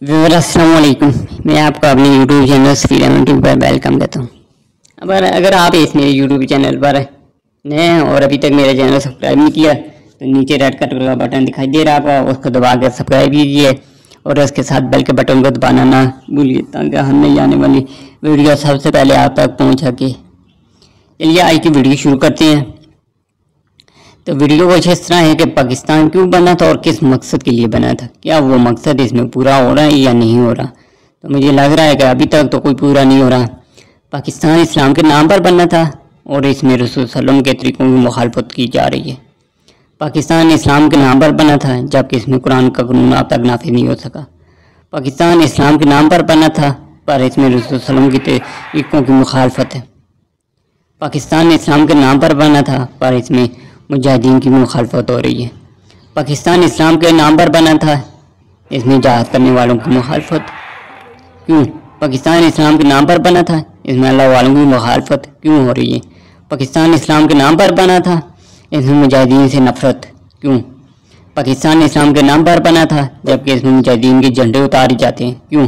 अस्सलाम वालेकुम। मैं आपको अपने यूट्यूब चैनल सफीर अहमद पर वेलकम करता हूँ। अगर आप इस मेरे यूट्यूब चैनल पर नए हैं और अभी तक मेरा चैनल सब्सक्राइब नहीं किया तो नीचे रेड कलर का बटन दिखाई दे रहा होगा, उसको दबा कर सब्सक्राइब कीजिए और उसके साथ बेल के बटन को दबाना ना भूलिए ताकि हम नई आने वाली वीडियो सबसे पहले आप तक पहुँच सके। चलिए आज की वीडियो शुरू करते हैं। तो वीडियो कुछ इस तरह है कि पाकिस्तान क्यों बना था और किस मकसद के लिए बना था, क्या वो मकसद इसमें पूरा हो रहा है या नहीं हो रहा। तो मुझे लग रहा है कि अभी तक तो कोई पूरा नहीं हो रहा। पाकिस्तान इस्लाम के नाम पर बना था और इसमें रसूल सल्लल्लाहु अलैहि वसल्लम के तरीक़ों की मुखालफत की जा रही है। पाकिस्तान इस्लाम के नाम पर बना था जबकि इसमें कुरान का कानून अब तक नाफिज नहीं हो सका। पाकिस्तान इस्लाम के नाम पर बना था पर इसमें रसूल सल्लल्लाहु अलैहि वसल्लम के तरीक़ों की मुखालफत है। पाकिस्तान इस्लाम के नाम पर बना था पर इसमें मुजाहिदीन की मुखालफत हो रही है। पाकिस्तान इस्लाम के नाम पर बना था, इसमें जहाद करने वालों की मुखालफत क्यों। पाकिस्तान इस्लाम के नाम पर बना था, इसमें अल्लाह वालों की मुखालफत क्यों हो रही है। पाकिस्तान इस्लाम के नाम पर बना था, इसमें मुजाहिदीन से नफरत क्यों। पाकिस्तान इस्लाम के नाम पर बना था जबकि इसमें मुजाहिदीन के झंडे उतारे जाते हैं क्यों।